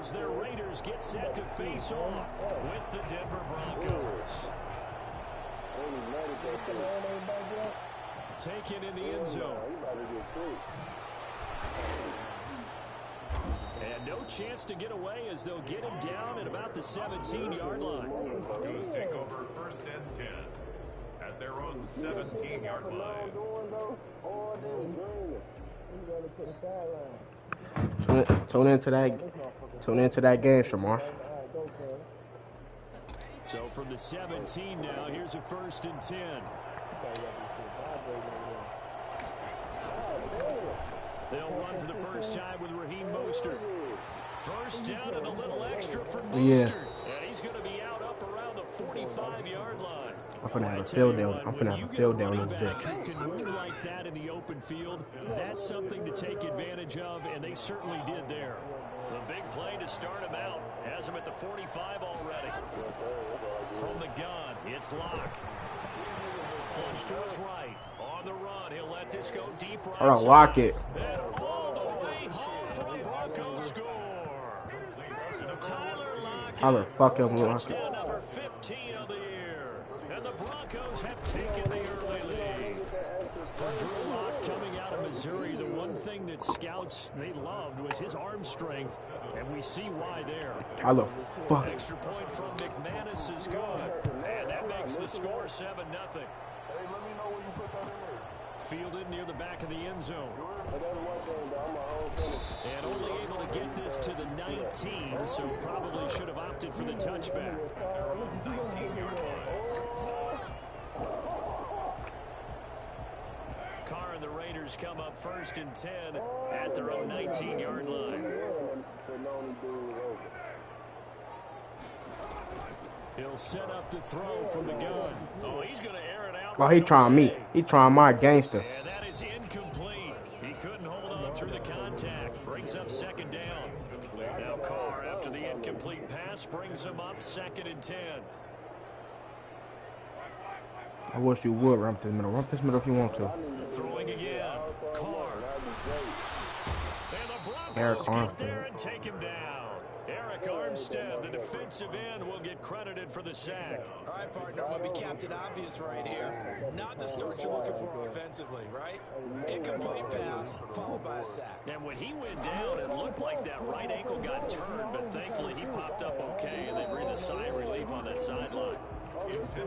as their Raiders get set to face off with the Denver Broncos. Taken in the end zone. And no chance to get away as they'll get him down at about the 17-yard line. Broncos take over 1st and 10 at their own 17-yard line. Tune into that game, Shamar. So from the 17 now, here's a 1st and 10. They'll run for the first time with Raheem Mostert. First down and a little extra for Mostert. Yeah. And he's going to be out up around the 45-yard line. I'm finna have a field day. I'm finna have a field day on this bitch. Who can move like that in the open field, that's something to take advantage of, and they certainly did there. The big play to start him out has him at the 45 already. From the gun, it's Locke. Flush to his right. On the run, he'll let this go deep right. Hold on, lock it. And all the way home for the Broncos score. Tyler fucking Lockett. Touchdown number 15 of the year. And the Broncos have taken the early lead. For Drew Lock coming out of Missouri, the one thing that scouts they loved was his arm strength, and we see why there. Tyler fuck. Extra point from McManus is good, and that makes the score 7-0. Fielded near the back of the end zone. And only able to get this to the 19, so probably should have opted for the touchback. Carr and the Raiders come up 1st and 10 at their own 19-yard line. He'll set up to throw from the gun. Oh, he's going to air it out. Oh, he trying me. He trying my gangster. And that is incomplete. He couldn't hold on through the contact. Brings up 2nd down. Now Carr, after the incomplete pass, brings him up 2nd and 10. I wish you would rump this middle. Rump this middle if you want to. Throwing again. Carr. And the Eric Broncos get Armstead. there and take him down. Eric Armstead, the defensive end, will get credited for the sack. All right, partner, I'm going to be Captain Obvious right here. Not the start you're looking for offensively, right? Incomplete pass, followed by a sack. And when he went down, it looked like that right ankle got turned, but thankfully he popped up okay, and they breathed a sigh of relief on that sideline.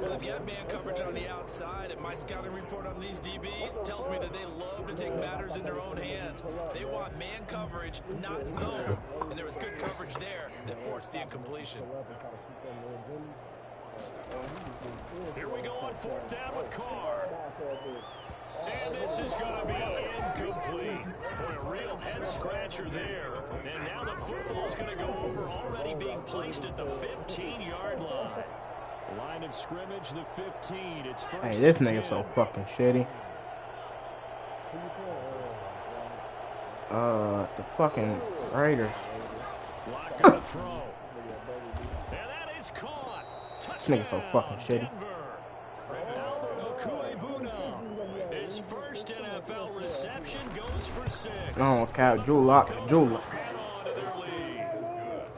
Well, if you have man coverage on the outside, and my scouting report on these DBs tells me that they love to take matters in their own hands. They want man coverage, not zone. And there was good coverage there that forced the incompletion. Here we go on 4th down with Carr. And this is going to be incomplete. Boy, a real head-scratcher there. And now the football's going to go over, already being placed at the 15-yard line. Line of scrimmage, the 15. It's 1st. Hey, this nigga so fucking shitty. The fucking Raiders. Lock on the throw. And that is caught. This nigga so fucking shitty. His first NFL reception goes for 6. No, Cap, Drew Lock.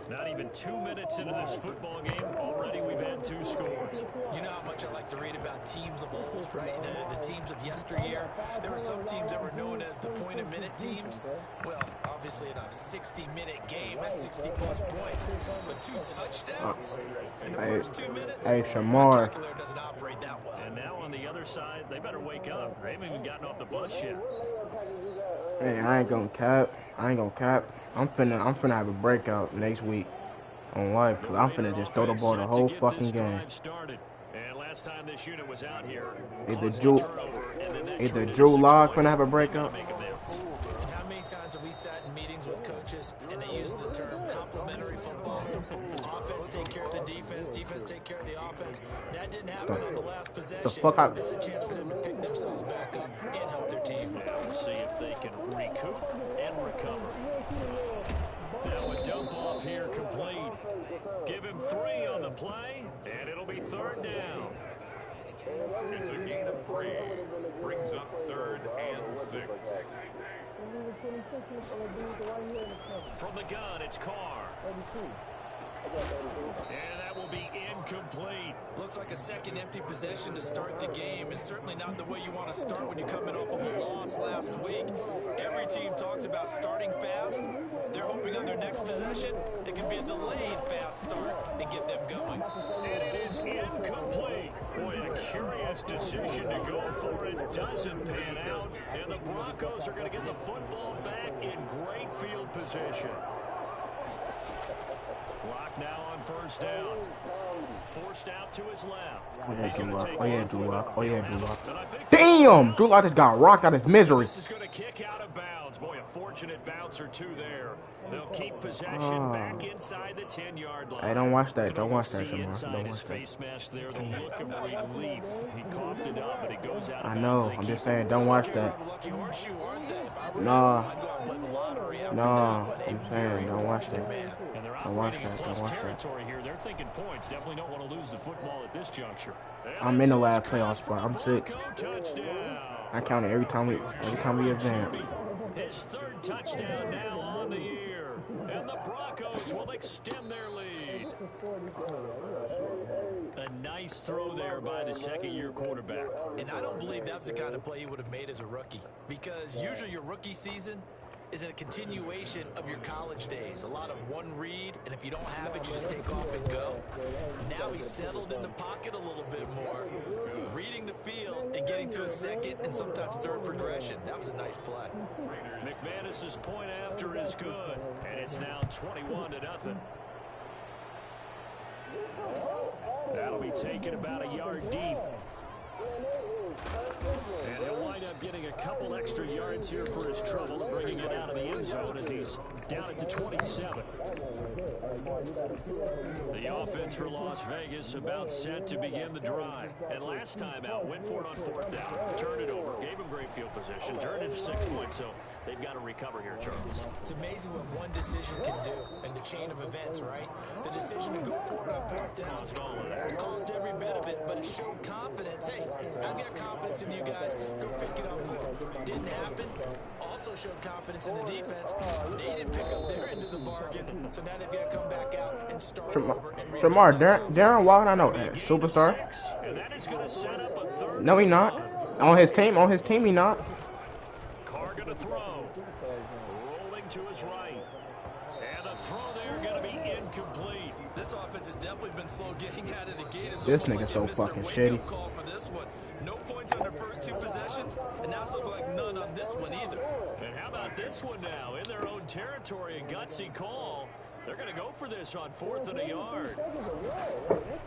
Not even 2 minutes into this football game, already we've had 2 scores. You know how much I like to read about teams of old, right? The teams of yesteryear. There were some teams that were known as the point-a-minute teams. Well, obviously in a 60-minute game, that's 60-plus points. But 2 touchdowns in the first 2 minutes. Hey, Shamar. Calculator doesn't operate that well. And now on the other side, they better wake up. They haven't even gotten off the bus yet. Hey, I ain't gonna cap. I'm finna have a breakout next week on live. Cause I'm finna just throw the ball the whole fucking game. And last time this unit was out here, Either Drew Lock finna have a breakout. And how many times have we sat in meetings with coaches and they use the term complementary football? Offense take care of the defense, defense take care of the offense. That didn't happen on the last possession. This is a chance for them to pick themselves back up and help their team. Now we'll see if they can recoup and recover. Now a dump off here complete. Give him 3 on the play, and it'll be 3rd down. It's a gain of 3. Brings up 3rd and 6. From the gun, it's Carr. And that will be incomplete. Looks like a second empty possession to start the game, and certainly not the way you want to start when you're coming off of a loss last week. Every team talks about starting fast. They're hoping on their next possession it can be a delayed fast start and get them going. And it is incomplete. Boy, a curious decision to go for it. Doesn't pan out. And the Broncos are going to get the football back in great field position. Clock now on first down. Forced out to his left. Oh yeah, Drew Lock. Oh yeah, Drew Lock. Oh yeah, Drew Lock. And I think Damn! Drew Lock just got rocked out of his misery. this is going to kick out of bounds. Boy, a fortunate bounce or two there. They'll keep possession back inside the 10-yard line. Hey, don't watch that. Don't watch that, See Shamar. inside Don't his watch that. face mask there, the look of relief. He coughed it up, but it goes out of I bounds. know. They I'm keep just saying, don't watch that. Lucky horseshoe, aren't they? If I were Nah. him, I'd go out and play the lottery after Nah, that. But I'm a saying, very don't watch fortunate that. man. And they're Don't watch operating in that. plus Don't watch that. territory here. They're thinking points. Definitely don't want to lose the football at this juncture. And I'm in the this last is playoff spot. I'm sick. Bronco touchdown. I count it every time we advance. His third touchdown now on the year. And the Broncos will extend their lead. A nice throw there by the second-year quarterback. And I don't believe that was the kind of play he would have made as a rookie. Because usually your rookie season is a continuation of your college days. A lot of one read, and if you don't have it, you just take off and go. Now he's settled in the pocket a little bit more, reading the field and getting to a second and sometimes third progression. That was a nice play. McManus's point after is good, and it's now 21-0. That'll be taken about a yard deep. And he'll wind up getting a couple extra yards here for his trouble and bringing it out of the end zone as he's down at the 27. The offense for Las Vegas about set to begin the drive. And last time out, went for it on fourth down, turned it over, gave him great field position, turned it to 6 points. So they've got to recover here, Charles. It's amazing what one decision can do in the chain of events, right? The decision to go for it on fourth down. Caused all of that. It caused every bit of it, but it showed confidence. Hey, I've got confidence in you guys. Go pick it up for them. Didn't happen. Also showed confidence in the defense. They didn't pick up their end of the bargain, so now they've got to come back out and start over. And Shamar, Darren Waller, I know that. Superstar. And that is going to set up a third. No, he not. On his team, he not. Carr going to throw. Rolling to his right. And the throw there going to be incomplete. This offense has definitely been slow getting out of the gate. It's This almost nigga's like so they missed their fucking wake-up shitty. call for this one. No points on their first two possessions, and now it's looking like none on this one either. And how about this one now? In their own territory, a gutsy call. They're going to go for this on 4th and a yard.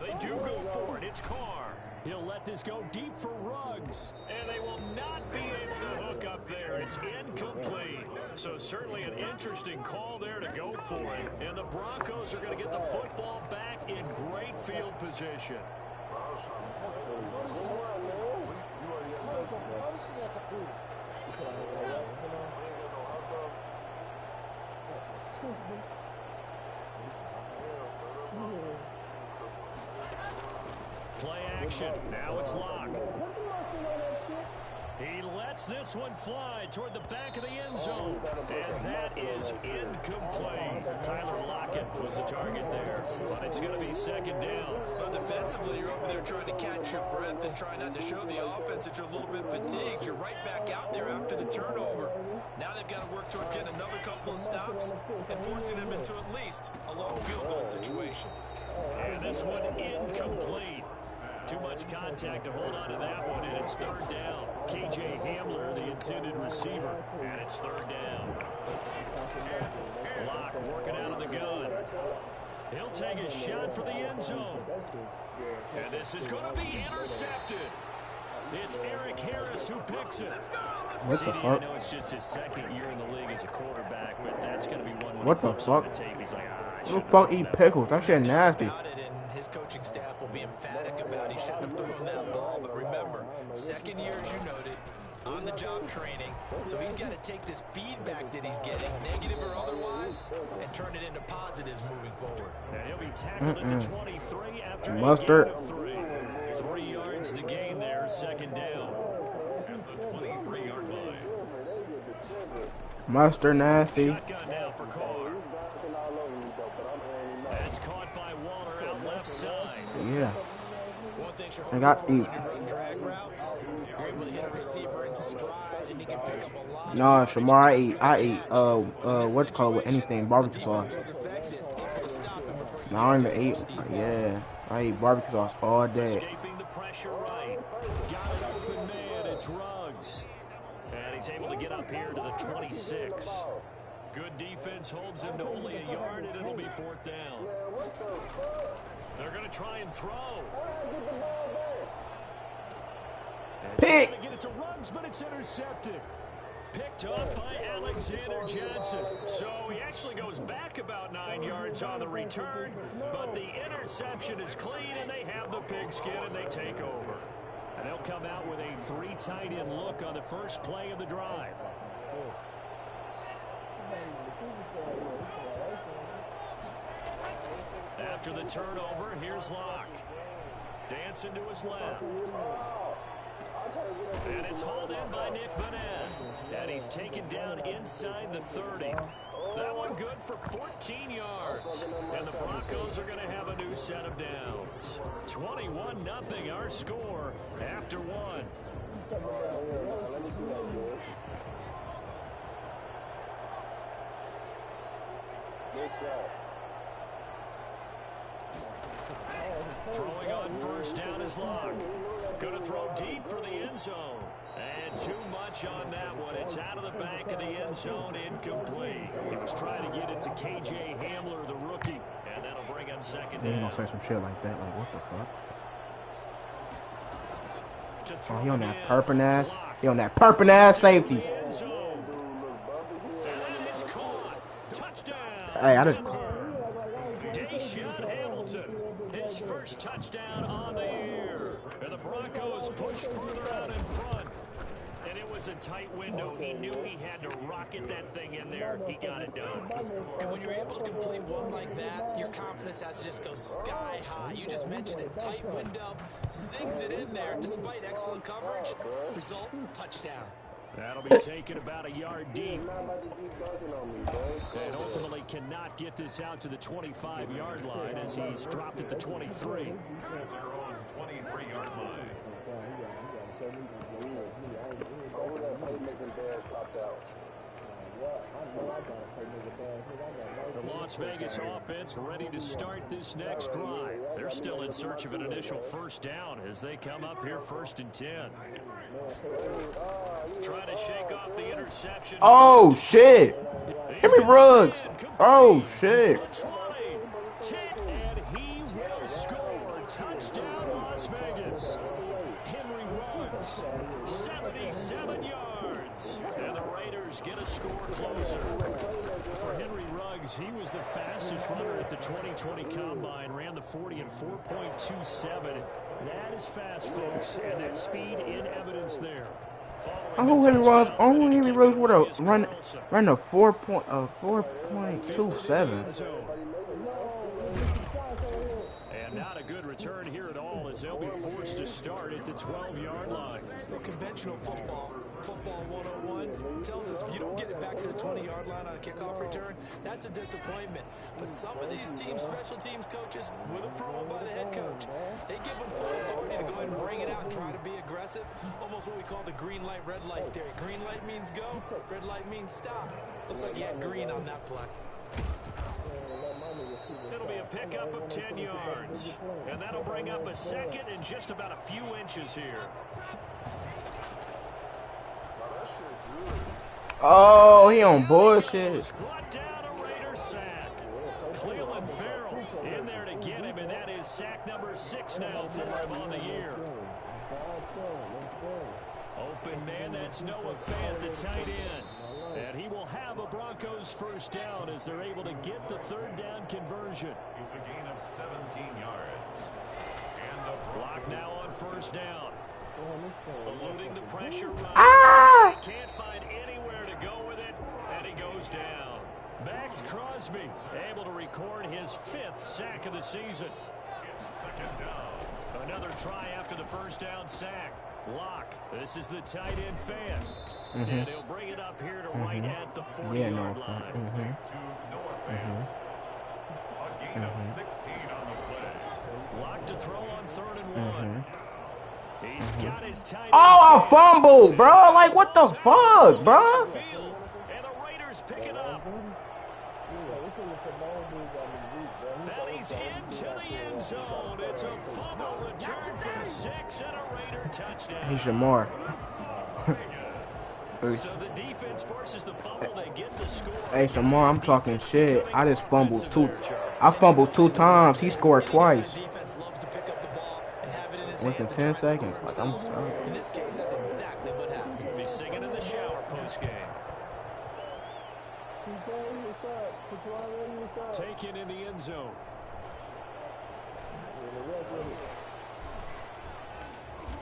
They do go for it. It's Carr. He'll let this go deep for Ruggs. And they will not be able to hook up there. It's incomplete. So certainly an interesting call there to go for it. And the Broncos are going to get the football back in great field position. Play action. Now it's Locke. He lets this one fly toward the back of the end zone. And that is incomplete. Tyler Lockett was the target there. But it's going to be second down. Well, defensively, you're over there trying to catch your breath and trying not to show the offense that you're a little bit fatigued. You're right back out there after the turnover. Now they've got to work towards getting another couple of stops and forcing them into at least a long field goal situation. And this one incomplete. Too much contact to hold on to that one, and it's third down. K.J. Hamler, the intended receiver, and it's third down. Locke working out of the gun. He'll take a shot for the end zone. And this is going to be intercepted. It's Eric Harris who picks it. What the CD, fuck? I know it's just his second year in the league as a quarterback, but that's going to be one. What the fuck? He's like, Who the fuck eat pickles? That shit nasty. About it, and his coaching staff will be emphatic about he shouldn't have thrown that ball. But remember, second year, as you noted, on-the-job training. So he's got to take this feedback that he's getting, negative or otherwise, and turn it into positives moving forward. And he'll be tackled at the 23 after Mustard. a gain of 3. 3 yards the gain there, second down. At the 23-yard line. Mustard nasty. Shotgun now for Carr. That's caught by Waller out left side. Yeah. One thing you're I hoping got for when you. you run drag routes, you're able to hit a receiver in stride, and he can pick up a lot No, of yardage Shamar, after I the eat, catch. But in this what's it called with situation, anything, the barbecue defense sauce. was effective, able to stop him before he No, could I don't get even a eat, first deep ball. yeah, I eat barbecue sauce all day. Escaping the pressure right. Got an open man. It's Ruggs. And he's able to get up here to the 26. Good defense holds him to only a yard, and it'll be 4th down. They're going to try and throw. And trying to get it to Ruggs, but it's intercepted. Picked off by Alexander Johnson. So he actually goes back about 9 yards on the return, but the interception is clean, and they have the pigskin, and they take over. And they'll come out with a 3 tight end look on the first play of the drive. After the turnover, here's Locke. Dancing to his left. And it's hauled in by Nick Vanette. And he's taken down inside the 30. That one good for 14 yards. And the Broncos are going to have a new set of downs. 21-0 our score after one. Throwing on first down is Locke. Going to throw deep for the end zone. And too much on that one. It's out of the back of the end zone, incomplete. He was trying to get it to K.J. Hamler, the rookie. And that'll bring him second They ain't down. gonna say some shit like that. Like, what the fuck? Oh, he on that perpin' ass. He on that perpin' ass safety. And that is caught. Touchdown. Hey, I just. Deshaun Hamilton, his first touchdown on the year. And the Broncos push further out in front. And it was a tight window. He knew he had to rocket that thing in there. He got it done. And when you're able to complete one like that, your confidence has to just go sky high. You just mentioned it. Tight window, zings it in there despite excellent coverage. Result, touchdown. That'll be taken about a yard deep. And ultimately cannot get this out to the 25-yard line as he's dropped at the 23. Their own 23-yard line. The Las Vegas offense ready to start this next drive. They're still in search of an initial first down as they come up here 1st and 10. Trying to shake off the interception. Oh shit! Henry Ruggs. Oh shit! And he will score. Touchdown, Las Vegas. Henry Ruggs, 77 yards. And the Raiders get a score closer. For Henry Ruggs, he was the fastest runner at the 2020 Combine. Ran the 40 in 4.27. That is fast, folks, and that speed in evidence there. Oh, Henry Ruggs would have run a 4.27. And not a good return here at all as they'll be forced to start at the 12-yard line. Well, conventional football 101 tells us if you don't get it back to the 20-yard line on a kickoff return, that's a disappointment. But some of these teams, special teams coaches, with approval by the head coach, they give them full authority to go ahead and bring it out and try to be aggressive. Almost what we call the green light, red light theory. Green light means go, red light means stop. Looks like he had green on that play. It'll be a pickup of 10 yards. And that'll bring up a second and just about a few inches here. Oh, he on bullshit. Brought down a Raider sack. Cleveland Farrell in there to get him, and that is sack number 6 now for him on the year. Open man, that's Noah Fant, the tight end. And he will have a Broncos first down as they're able to get the 3rd down conversion. It's a gain of 17 yards. And the Block now on first down. Eluding the pressure run. Ah! He can't find anywhere to go with it, and he goes down. Max Crosby able to record his 5th sack of the season. It's 2nd down. Another try after the first down sack. Locke. This is the tight end fan. And he'll bring it up here to right at the 40-yard line. To Noah Fant. A gain of 6 throw on 3rd and 1. He's got his tight Oh, I fumbled, bro. Like, what the fuck, bro? And the Raiders pick it up. And he's into the end zone. It's a fumble return for 6 and a Raider touchdown. He's Jamar. So the defense forces the fumble. They get the score. Hey, Shamar, I'm talking shit. I just fumbled two. I fumbled 2 times. He scored twice. Within 10 seconds. Like, I'm sorry. In this case, that's exactly what happened. We'll be singing in the shower post-game. Taken in the end zone.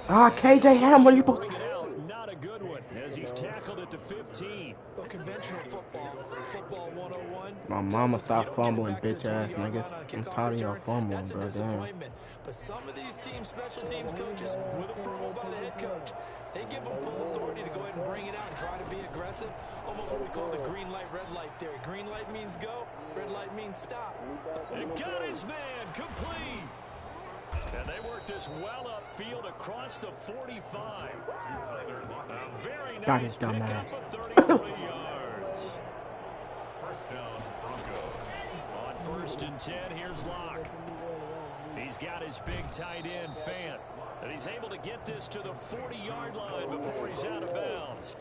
Ah, KJ had him when you put. Not a good one as he's tackled at the 15. Well, conventional football 101. My mama stopped fumbling, bitch ass niggas. I'm tired of y'all fumbling, That's a bro. Damn. disappointment. But some of these special teams coaches, with approval by the head coach, they give them full authority to go ahead and bring it out and try to be aggressive. Almost what we call the green light, red light theory. Green light means go, red light means stop. And got his man complete. And they work this well upfield across the 45. A very Got nice his dumb pickup ass. of 33 yards. First down, Broncos. On 1st and 10, here's Locke. He's got his big tight end, Fant. And he's able to get this to the 40-yard line before he's out of bounds.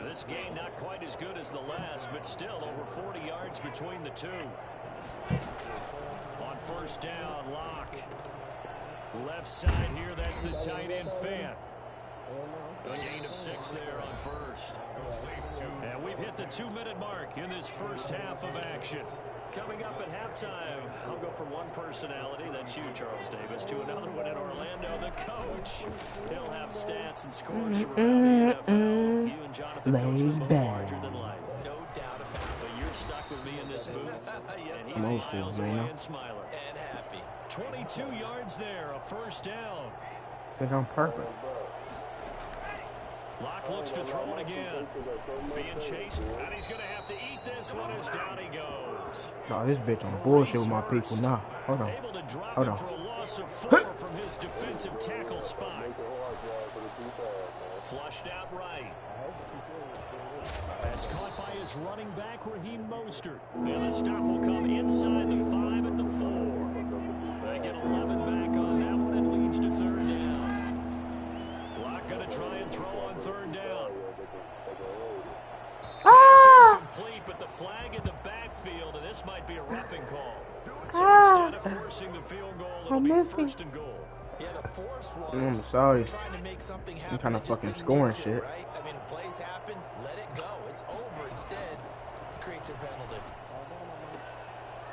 This game not quite as good as the last, but still over 40 yards between the two. On 1st down, Locke. Left side here, that's the tight end, Fant. A gain of 6 there on 1st. And we've hit the 2-minute mark in this first half of action. Coming up at halftime, I'll go from one personality, that's you, Charles Davis, to another one in Orlando, the coach. He'll have stats and scores from around the NFL. You and Jonathan Coach were both larger than life. No doubt about it. But you're stuck with me in this booth. Yes, And he's I'm old school, miles you away know? and smiling. and happy. 22 yards there, a 1st down. I think I'm perfect. Locke looks to throw it again. Being chased, and he's going to have to eat this one as down he goes. Oh, this bitch on bullshit with my people now. Hold on. Able to drop Hold it on. for a loss of 4 from his defensive tackle spot. Flushed out right. That's caught by his running back, Raheem Mostert. And the stop will come inside the 5 at the 4. They get 11 back on that one. It leads to 3rd down. Locke going to try and throw on 3rd down. Ah! Complete, but the flag in the backfield, and this might be a roughing call. So instead of forcing the field goal, it'll be 1st and goal. Yeah, the force I'm was sorry. trying to make something happen. I'm trying to It just fucking didn't score need and to, shit. Right? I mean, plays happen, let it go. It's over. Instead, it creates a penalty.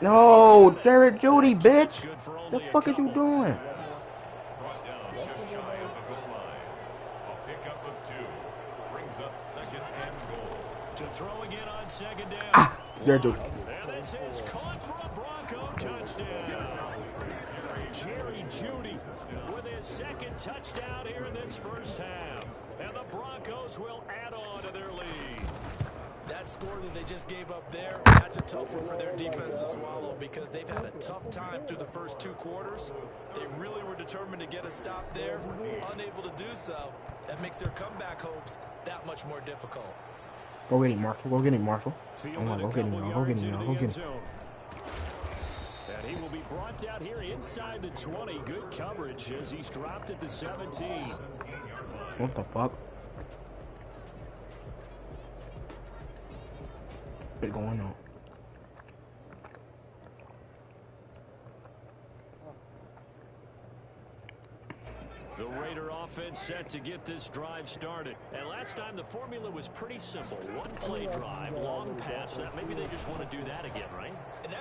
No, Jared Judy, bitch. Good for The only a fuck is you couple. doing? Brought down just shy of the goal line. A pickup of 2. Brings up 2nd and goal. To throw again on 2nd down. Ah, Jared Judy. And this is caught for a Bronco touchdown. Jerry Jeudy with his 2nd touchdown here in this first half. And the Broncos will add on to their lead. That score that they just gave up there, that's a tough one for their defense to swallow because they've had a tough time through the first 2 quarters. They really were determined to get a stop there, unable to do so. That makes their comeback hopes that much more difficult. Go get him, Marshall. Go get him, Marshall. Fielded Come on, a go get him, couple y'all. Go get yards him, into y'all. the Go end get him. zone. And he will be brought down here inside the 20. Good coverage as he's dropped at the 17. What the fuck? What's going on? The Raider offense set to get this drive started. And last time the formula was pretty simple. One play drive, long pass. That maybe they just want to do that again, right?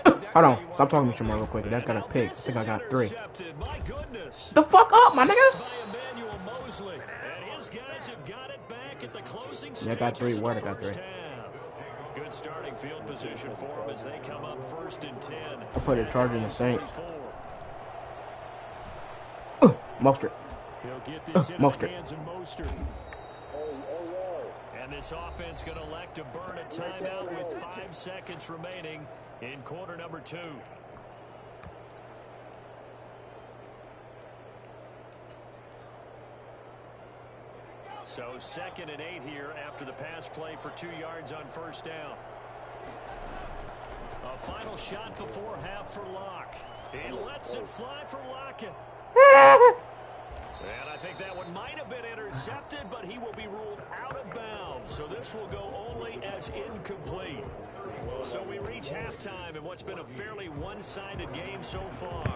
Hold on. Stop talking to me real quick. That's got a pick. I think I got 3. My goodness. The fuck up, my nigga. By Emmanuel Mosley. And his guys have got it back at the closing Yeah, I got 3. stages of Where the I got 3? first half. Good starting field position for them as they come up 1st and 10. I put a charge in the Saints. 44. Mostert. He'll get this into Mostert. the hands of Mostert. And this offense going to elect to burn a timeout with 5 seconds remaining in quarter number 2. So 2nd and 8 here after the pass play for 2 yards on first down. A final shot before half for Locke. He lets it fly for Lockett. And I think that one might have been intercepted, but he will be ruled out of bounds. So this will go only as incomplete. So we reach halftime in what's been a fairly one-sided game so far.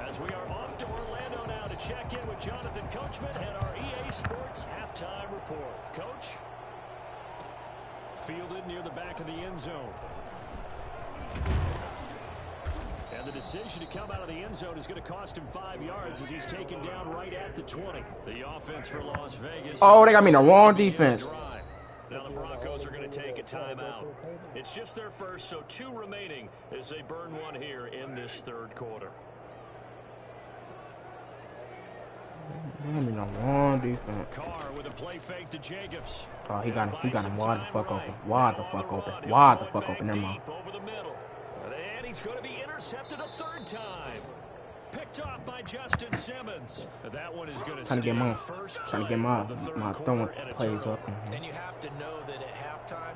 As we are off to Orlando now to check in with Jonathan Coachman and our EA Sports halftime report. Coach? Fielded near the back of the end zone. And the decision to come out of the end zone is going to cost him 5 yards as he's taken down right at the 20. The offense for Las Vegas. Oh, they got me in the wrong defense. Now the Broncos are going to take a timeout. It's just their first, so 2 remaining as they burn one here in this 3rd quarter. They got me in the wrong defense. Carr with a play fake to Jacobs. Oh, he got him wide the fuck open. Wide the fuck open. Wide the fuck open. Never mind. Over the middle. And he's going to be intercepted a 3rd time. Picked off by Justin Simmons. That one is going to Trying to get my throwing plays up. And you have to know that at halftime,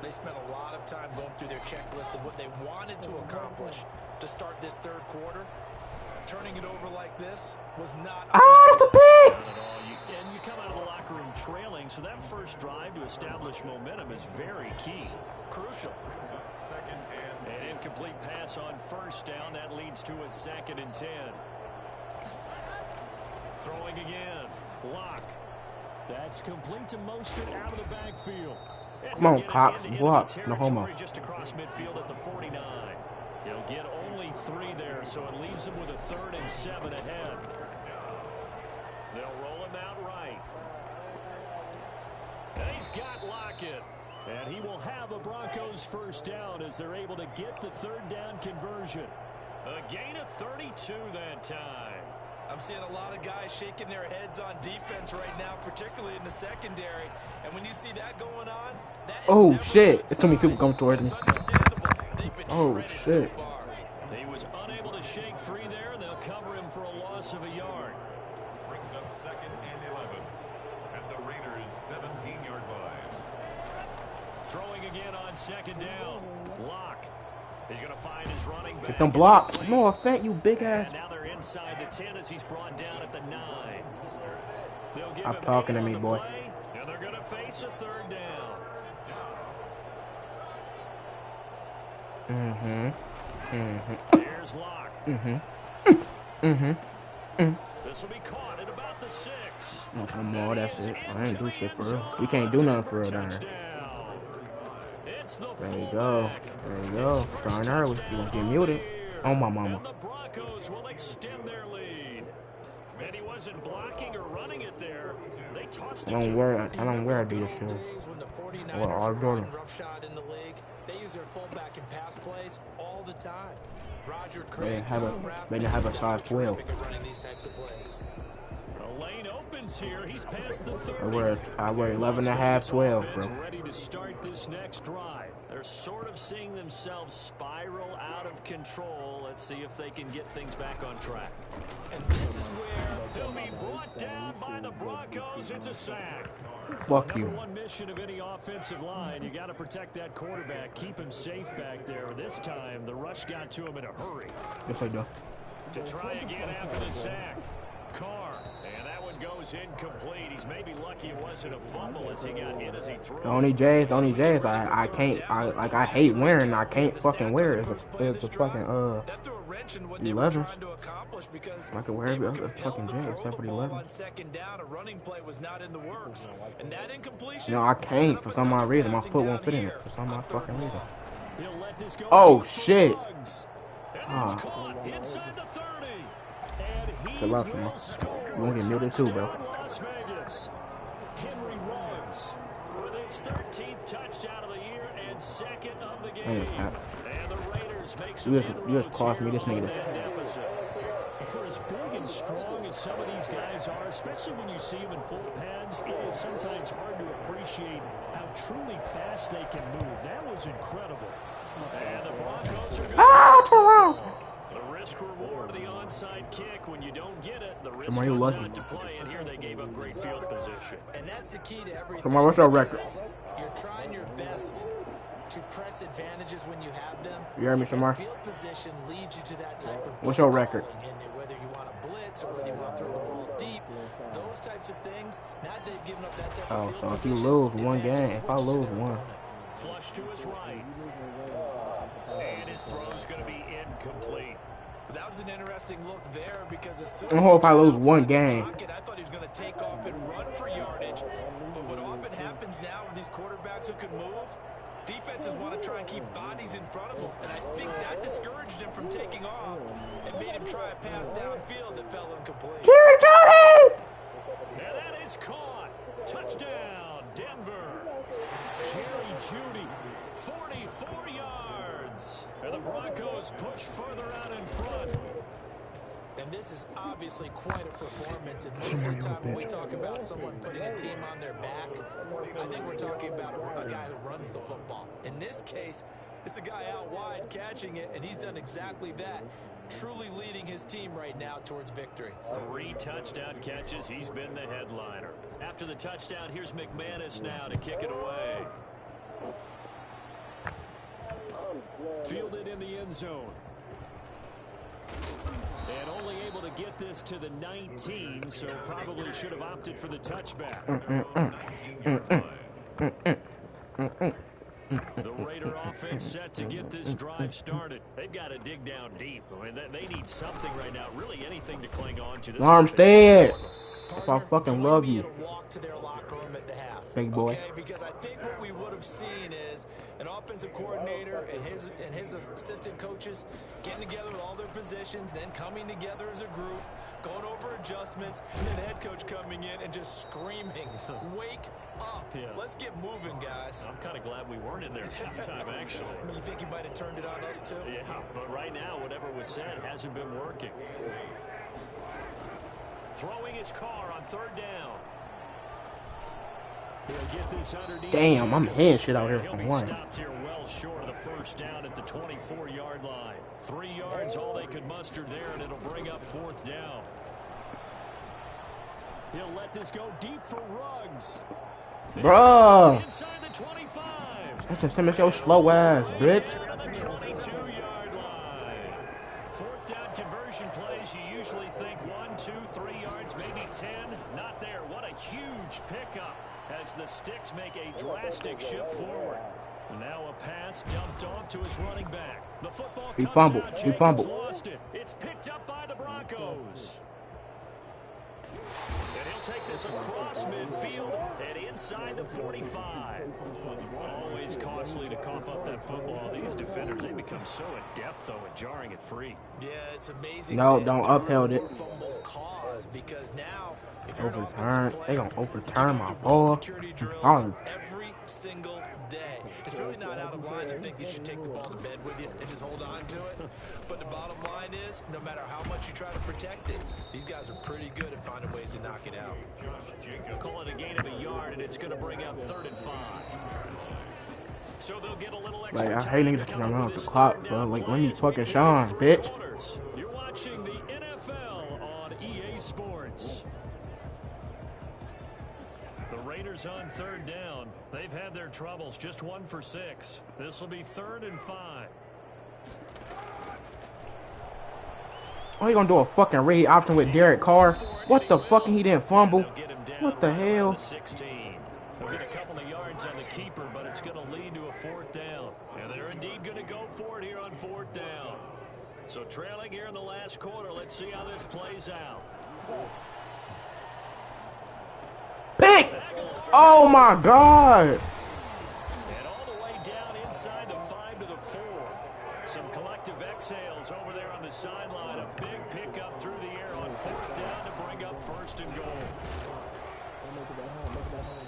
they spent a lot of time going through their checklist of what they wanted to accomplish to start this 3rd quarter. Turning it over like this was not. That's a pick! And you come out of the locker room trailing, so that first drive to establish momentum is very key. Crucial. An incomplete pass on first down. That leads to a 2nd and 10. Throwing again. Block. That's complete to Mostert out of the backfield. Come on, Cox. Block. No homo. Just across midfield at the 49. He'll get only 3 there, so it leaves him with a 3rd and 7 ahead. They'll roll him out right. And he's got Lockett. And he will have a Broncos first down as they're able to get the 3rd down conversion. A gain of 32 that time. I'm seeing a lot of guys shaking their heads on defense right now, particularly in the secondary. And when you see that going on, that is shit. There's too many people coming towards me. Oh, shit. So he was unable to shake free there. They'll cover him for a loss of a yard. Brings up 2nd and 11. And the Raiders 17-yard line. Throwing again on 2nd down. Block. He's going to find his running back. Get them blocks. No offense, you big ass. And now they're inside the 10 as he's brought down at the 9. Stop talking to me, boy. Play, and they're going to face a 3rd down. Here's Locke. This will be caught at about the 6. No more, that's it. I ain't do shit for real. We can't do nothing for real down there. There you go. There you go. Starting early. You gonna get muted. Oh, my mama. And the Broncos will extend their lead. And he wasn't blocking or running it there. They tossed it. I don't wear Adidas shoes. Or our Jordan. They use their fullback in pass plays all the time. Roger They have a size 12. The lane opens here. He's past the 30. I wear 11.5, 12, bro. Ready to start this next drive. They're sort of seeing themselves spiral out of control. Let's see if they can get things back on track. And this is where they'll be brought down by the Broncos. It's a sack. Fuck you. Number one mission of any offensive line, you got to protect that quarterback, keep him safe back there. This time, the rush got to him in a hurry. Yes, I do. To try again after the sack. Carr, and that one goes incomplete. He's maybe lucky it wasn't a fumble as he got hit as he threw. The only J's I can't, I hate wearing, I can't fucking wear it. It's a fucking, 11. I can wear every other fucking J except for the 11. No, I can't for some odd reason. My foot won't fit in it for some odd fucking reason. Oh, shit. Inside the 30. Chill out, man. You won't get muted too, bro. Henry runs with his 13th touchdown of the year and 2nd of the game. And the Raiders make some you just cost me this nigga. For as big and strong as some of these guys are, especially when you see them in full pads, it is sometimes hard to appreciate how truly fast they can move. That was incredible. And the Broncos are going the risk reward of the onside onside kick. When you don't get it, the risk you comes lucky. out to play, and here they gave up great field position. And that's the key to everything. Come on, what's your record? You're trying your best to press advantages when you have them. You heard me, Shamar? Field position leads you to that type of What's your record? And whether you want to blitz or whether you want to throw the ball deep, those types of things, now they've given up that type of Oh, so if you lose one game, if I lose one. Flush to his right. And his throw's going to be incomplete. That was an interesting look there because as soon I as hope I lose one game. I thought he was going to take off and run for yardage. But what often happens now with these quarterbacks who can move, defenses want to try and keep bodies in front of them. And I think that discouraged him from taking off and made him try a pass downfield that fell incomplete. Jerry Jeudy! And that is caught. Touchdown, Denver. Jerry Jeudy, 44 yards. And the Broncos push further out in front. And this is obviously quite a performance. And most of the time when we talk about someone putting a team on their back, I think we're talking about a guy who runs the football. In this case, it's a guy out wide catching it, and he's done exactly that. Truly leading his team right now towards victory. 3 touchdown catches. He's been the headliner. After the touchdown, here's McManus now to kick it away. Fielded in the end zone. And only able to get this to the 19, so probably should have opted for the touchback. The Raider offense set to get this drive started. They've got to dig down deep. I mean, they need something right now, really anything to cling on to. Armstead, if I fucking love you. Walk to their locker room at the half. Big boy. Okay, because I think what we would have seen is an offensive coordinator and his assistant coaches getting together with all their positions, then coming together as a group, going over adjustments, and then the head coach coming in and just screaming, "Wake up! Yeah. Let's get moving, guys." I'm kind of glad we weren't in there at halftime, actually. You think he might have turned it on us too? Yeah, but right now, whatever was said hasn't been working. Throwing his car on 3rd down. He'll get this underneath. Damn, I'm hitting shit out here He'll for be one. stopped here well short of the 1st down at the 24-yard line. 3 yards, all they could muster there, and it'll bring up 4th down. He'll let this go deep for Ruggs. Bruh. Inside the 25. That's just him as your slow ass, bitch. On the 22-yard line. 4th down conversion plays, you usually think 1, 2, 3 yards, maybe 10. Not there. What a huge pickup as the Sticks make a drastic shift forward. Now a pass dumped off to his running back. The football He comes fumbled. out. He fumbled. Lost it. It's picked up by the Broncos. And he'll take this across midfield and inside the 45. Always costly to cough up that football. These defenders, they become so adept, though, at jarring it free. Yeah, it's amazing. No, don't upheld it. Fumbles cause because now if you're an Overturn. offensive They player, gonna overturn my you go through ball. security drills Holland. every single day. It's really not out of line to think you should take the ball to bed with you and just hold on to it. But the bottom line is, no matter how much you try to protect it, these guys are pretty good at finding ways to knock it out. Call it a gain of a yard, and it's going to bring up 3rd and 5. So they'll get a little extra Like, I time hate to niggas come run up off with the this clock, 3rd bro. down Like, play let me as we fucking begin shine, 3 bitch. quarters. You're watching the NFL on EA Sports. The Raiders on 3rd down. They've had their troubles, just 1 for 6. This will be 3rd and 5. Oh, he gonna do a fucking read option with Derek Carr? What the fuck? He didn't fumble? What the hell? 16. They'll get a couple of yards on the keeper, but it's going to lead to a 4th down. And they're indeed going to go for it here on 4th down. So trailing here in the last quarter, let's see how this plays out. Pick! Oh my God! And all the way down inside the 5 to the 4. Some collective exhales over there on the sideline. A big pickup through the air on 4th down to bring up 1st and goal.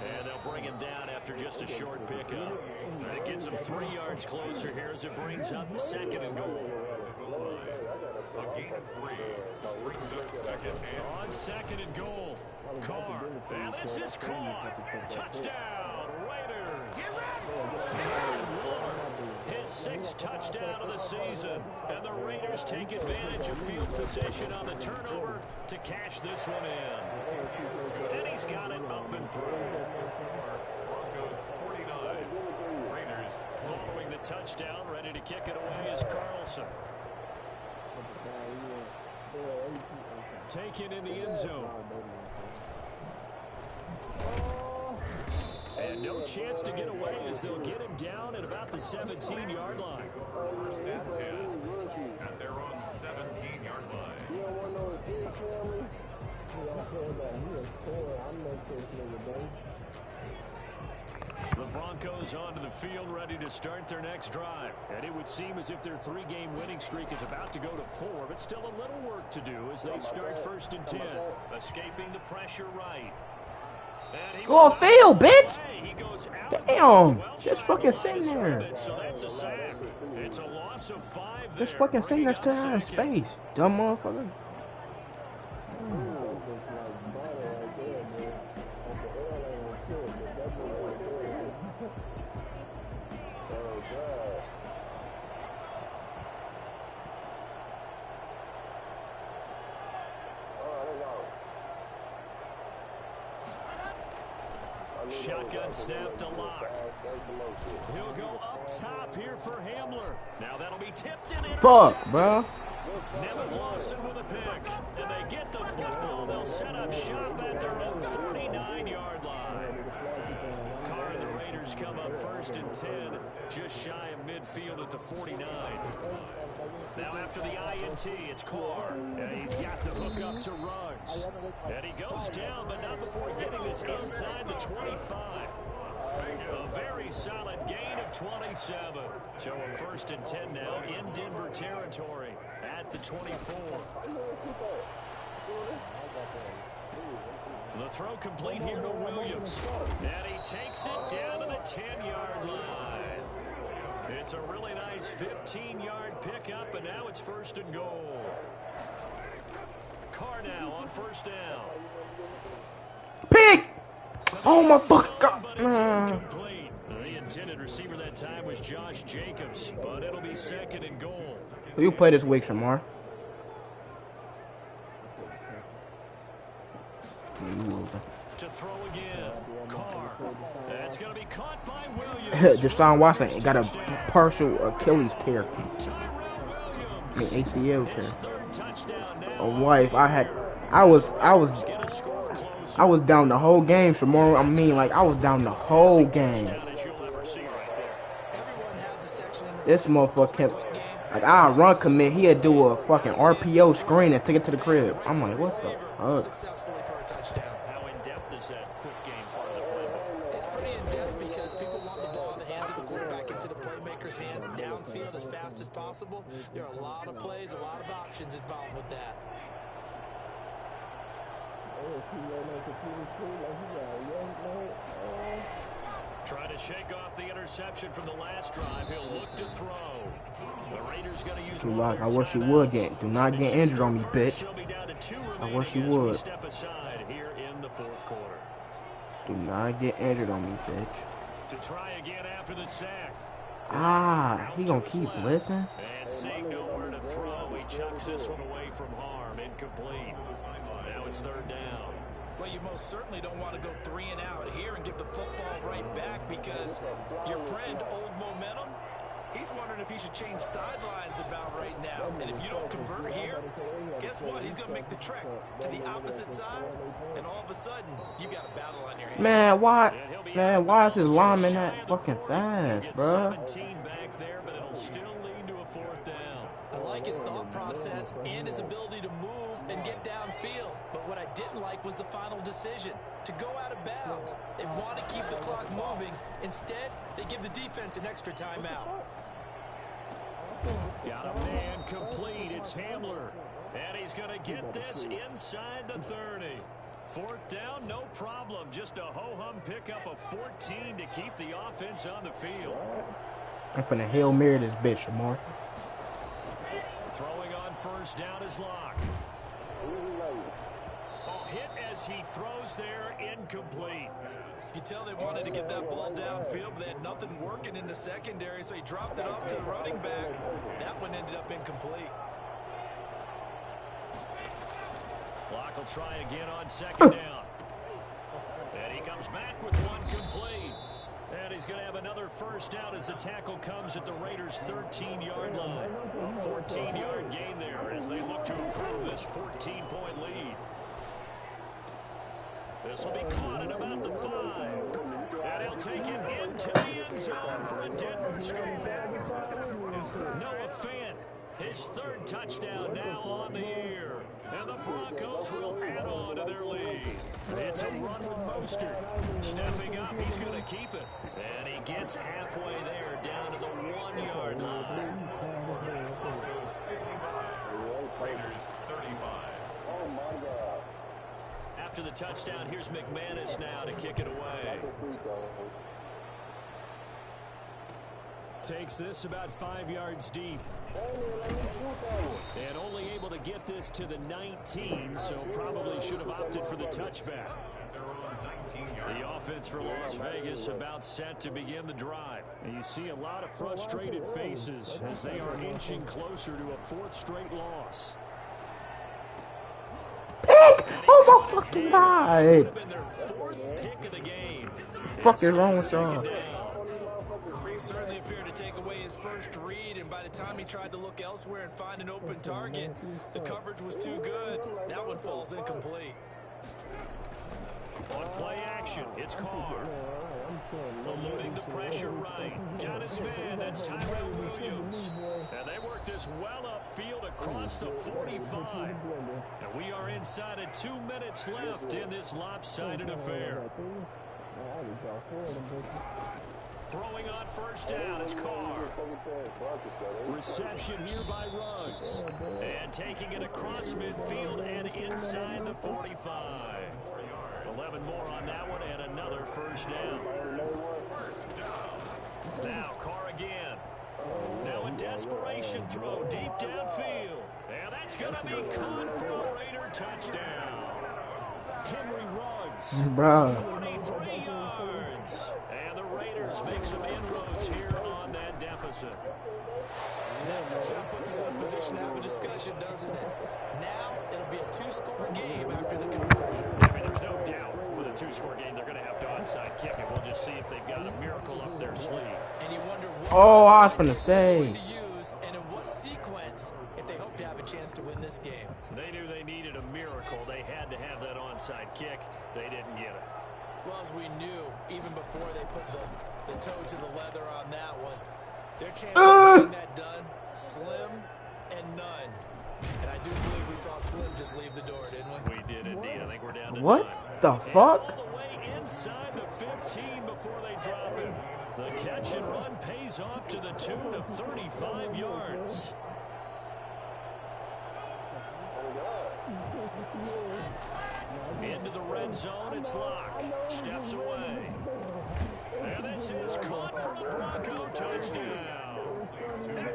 And they'll bring him down after just a short pickup. And it gets him 3 yards closer here as it brings up 2nd and goal. A gain of 3 brings up 2nd and On 2nd and goal, Carr. And this is caught. Touchdown, Raiders. Darren Waller, his 6th touchdown of the season. And the Raiders take advantage of field position on the turnover to cash this one in. And he's got it up and through. Broncos 49. Raiders Following the touchdown, ready to kick it away is Carlson. Taken in the end zone. And no chance to get away as they'll get him down at about the 17-yard line. first and 10 at their own 17-yard line. The Broncos onto the field ready to start their next drive. And it would seem as if their 3-game winning streak is about to go to 4, but still a little work to do as they start 1st and 10. Escaping the pressure right. Go field, bitch! He goes Damn! Just fucking sitting there. So that's a sack. It's a loss of 5 Just fucking sitting next to her in space. Dumb motherfucker. Shotgun snap to Lock. He'll go up top here for Hamler. Now that'll be tipped in. Fuck, bro. Nevin Lawson with a pick. And they get the football. They'll set up shop at their own 49-yard line. Carr and the Raiders come up 1st and 10. Just shy of midfield at the 49. Now after the INT, it's Carr. And he's got the hook up to Ruggs. And he goes down, but not before getting this inside the 25. A very solid gain of 27. So a 1st and 10 now in Denver territory at the 24. The throw complete here to Williams. And he takes it down to the 10-yard line. It's a really nice 15-yard pickup, and now it's 1st and goal. Carr now on 1st down. Pick! Oh my fuck God. The intended receiver that time was Josh Jacobs, but it'll be 2nd and goal. Who you play this week, Shamar? To throw again. Carr. That's going to be caught by Williams. Deshaun Watson got a partial Achilles tear. I mean ACL tear. A wife. I was down the whole game, Shamar. I mean, like, I was down the whole game. This motherfucker kept, like, I'll run commit. He'd do a fucking RPO screen and take it to the crib. I'm like, what the fuck? How in-depth is that quick game part of the playbook? It's pretty in-depth because people want the ball in the hands of the quarterback into the playmaker's hands downfield as fast as possible. There are a lot of plays, a lot of options involved with that. Trying to shake off the interception from the last drive. He'll look to throw. The Raiders going to use Lock, I wish you would get. Do not get injured on me, bitch. I wish you would. Step aside here in the 4th quarter. Do not get injured on me, bitch. To try again after the sack. Ah, he gonna keep blitzing? And seeing nowhere to throw, he chucks this one away from harm. Incomplete. Now it's 3rd down. Well, you most certainly don't want to go 3 and out here and give the football right back because your friend, Old Momentum, he's wondering if he should change sidelines about right now. And if you don't convert here, guess what? He's going to make the trek to the opposite side, and all of a sudden, you got a battle on your hands. Why is his lineman that fucking fast, bro? 17 back there, but it'll still lead to a 4th down. I like his thought process and his ability to move and get downfield. But what I didn't like was the final decision to go out of bounds. They want to keep the clock moving. Instead, they give the defense an extra timeout. Got a man complete. It's Hamler. And he's going to get this inside the 30. 4th down, no problem. Just a ho-hum pickup of 14 to keep the offense on the field. I'm finna Hail Mary this bitch, Shamar. Throwing on 1st down is Lock. Oh, hit as he throws there, incomplete. You can tell they wanted to get that ball downfield, but they had nothing working in the secondary, so he dropped it off to the running back. That one ended up incomplete. Block will try again on second down. And he comes back with one complete. And he's going to have another first down as the tackle comes at the Raiders' 13-yard line. A 14-yard gain there as they look to improve this 14-point lead. This will be caught at about the 5. And he'll take it into the end zone for a Denver score. Noah Fant, his 3rd touchdown now on the year. And the Broncos will add on to their lead. It's a run with Mostert. Stepping up, he's going to keep it. And he gets halfway there, down to the 1-yard line. Raiders 35. After the touchdown, here's McManus now to kick it away. Takes this about 5 yards deep. And only able to get this to the 19, so probably should have opted for the touchback. The offense for Las Vegas about set to begin the drive. And you see a lot of frustrated faces as they are inching closer to a 4th straight loss. Pick! Oh my fucking god! Would have been their 4th pick of the game. Fuck is wrong with y'all? Certainly appeared to take away his first read, and by the time he tried to look elsewhere and find an open target, the coverage was too good. That one falls incomplete. On play action, it's Carr. Eluding the pressure right. Got his man, that's Tyrell Williams. And they work this well upfield across the 45. And we are inside of 2 minutes left in this lopsided affair. Throwing on first down, it's Carr. Reception here by Ruggs. And taking it across midfield and inside the 45. 11 more on that one and another first down. Now Carr again. Now a desperation throw deep downfield. And that's going to be caught for a Raider touchdown. Henry Ruggs. 43 yards. And the Raiders make some inroads here on that deficit. And that touchdown puts us in a position to have a discussion, doesn't it? Now it'll be a 2-score game after the conversion. I mean, there's no doubt with a 2-score game they're going to have to onside kick it. We'll just see if they've got a miracle up their sleeve. And you wonder what I was gonna say. to use and in what sequence if they hope to have a chance to win this game. They knew they needed a miracle. They had to have that onside kick. They didn't get it. Well, as we knew, even before they put the toe to the leather on that one, their chance of getting that done, slim and none. And I do believe we saw Slim just leave the door, didn't we? We did indeed. I think we're down to What 9. the And fuck? all the way inside the 15 before they drop it. The catch and run pays off to the tune of 35 yards. Into the red zone, it's Locke. Steps away. And this is caught for a Bronco touchdown.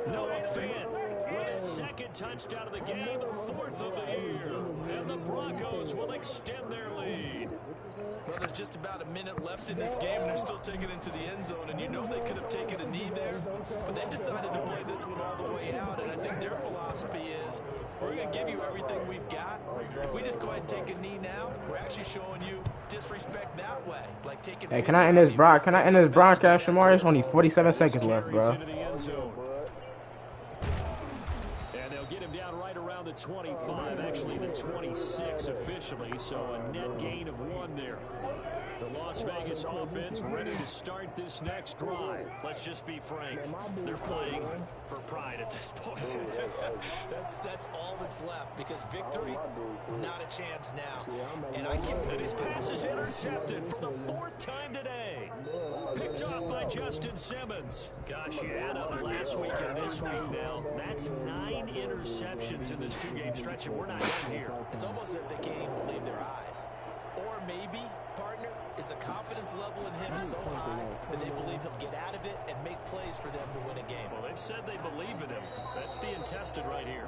Noah Fant with his 2nd touchdown of the game, 4th of the year. And the Broncos will extend their lead. Well, there's just about a minute left in this game, and they're still taking it into the end zone. And you know they could have taken a knee there, but they decided to play this one all the way out. And I think their philosophy is, we're going to give you everything we've got. If we just go ahead and take a knee now, we're actually showing you disrespect that way. Like taking. Hey, can I end this broadcast, Shamar? It's only 47 seconds left, bro. And they'll get him down right around the 25, actually the 26 officially, so a net gain of 1 there. The Las Vegas offense ready to start this next drive. Let's just be frank. They're playing for pride at this point. that's all that's left, because victory, not a chance now. And his pass is intercepted for the 4th time today. Picked off by Justin Simmons. Gosh, you add up last week and this week now. That's 9 interceptions in this 2-game stretch, and we're not done here. It's almost as if they can't even believe their eyes. Or maybe, partner, is the confidence level in him so high that they believe he'll get out of it and make plays for them to win a game. Well, they've said they believe in him. That's being tested right here.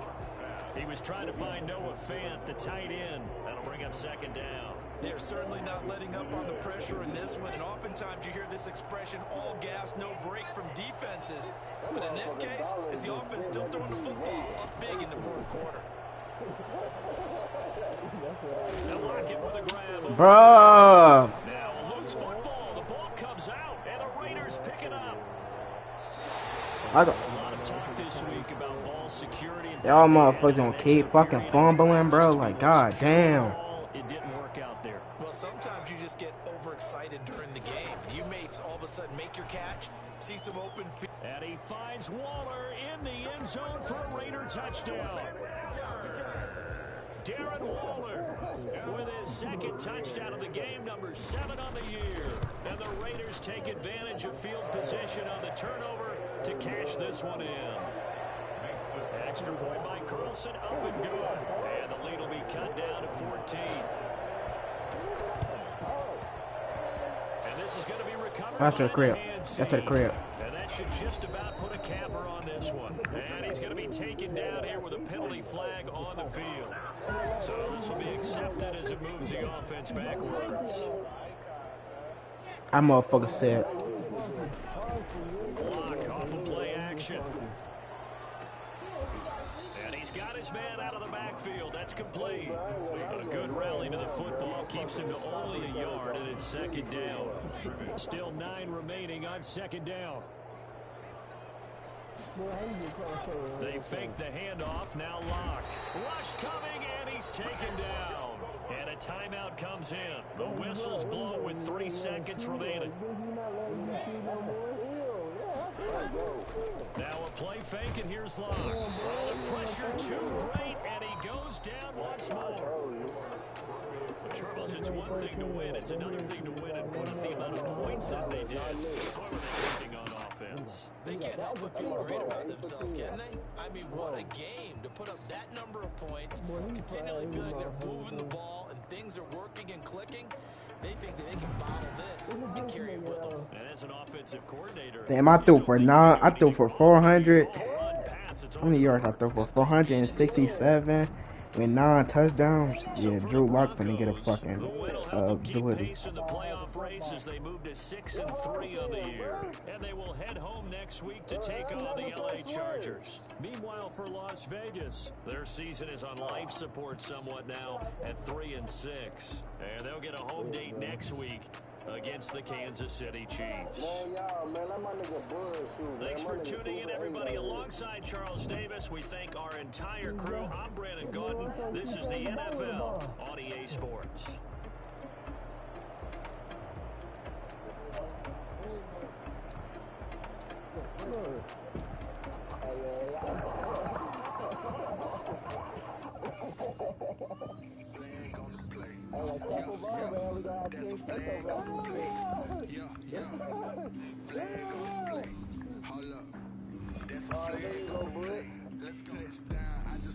He was trying to find Noah Fant, the tight end. That'll bring up second down. They're certainly not letting up on the pressure in this one, and oftentimes you hear this expression, all gas, no break from defenses. But in this case, is the offense still throwing the football up big in the fourth quarter? They'll lock it with a grab. Bruh. Now a loose football. The ball comes out, and the Raiders pick it up. A lot of talk this week about ball security. Y'all motherfuckers gonna keep fucking fumbling, bro. Like, god damn. It didn't work out there. Well, sometimes you just get overexcited during the game. You mates all of a sudden make your catch, see some open field. And he finds Waller in the end zone for a Raider touchdown. Darren Waller with his second touchdown of the game, number 7 on the year. And the Raiders take advantage of field position on the turnover to cash this one in. Extra point by Carlson, up and good. And the lead will be cut down to 14. And this is going to be recovered. That's to the crib. That's to the crib. And that should just about put a capper on this one. And he's going to be taken down here with a penalty flag on the field. So this will be accepted as it moves the offense backwards. I motherfucker said. Block off of play action. And he's got his man out of the backfield. That's complete. A good rally to the football keeps him to only a yard, and it's second down. Still 9 remaining on second down. They fake the handoff, now Locke. Rush coming, and he's taken down. And a timeout comes in. The whistles blow with 3 seconds remaining. Now a play fake, and here's Locke. Oh, the pressure too great, and he goes down once more. Charles, it's one thing to win. It's another thing to win and put up the amount of points that they did. What were they thinking on offense? They can't help but feel great about themselves, can they? I mean, what a game to put up that number of points, continually feel like they're moving the ball and things are working and clicking. They think that they can bottle this and carry it with them. And as an offensive coordinator, Damn, I threw for 400. How many yards I threw for? 467 with 9 touchdowns. Yeah, Drew Lock finna get a fucking delivery. In the playoff race as they move to 6-3 on the year, and they will head home next week to take on the LA Chargers. Meanwhile, for Las Vegas, their season is on life support somewhat now at 3-6, and they'll get a home date next week against the Kansas City Chiefs. Thanks for tuning in, everybody. Alongside Charles Davis, we thank our entire crew. I'm Brandon Gordon. This is the NFL on EA Sports. Hold up. That's a flag on the play. Touchdown.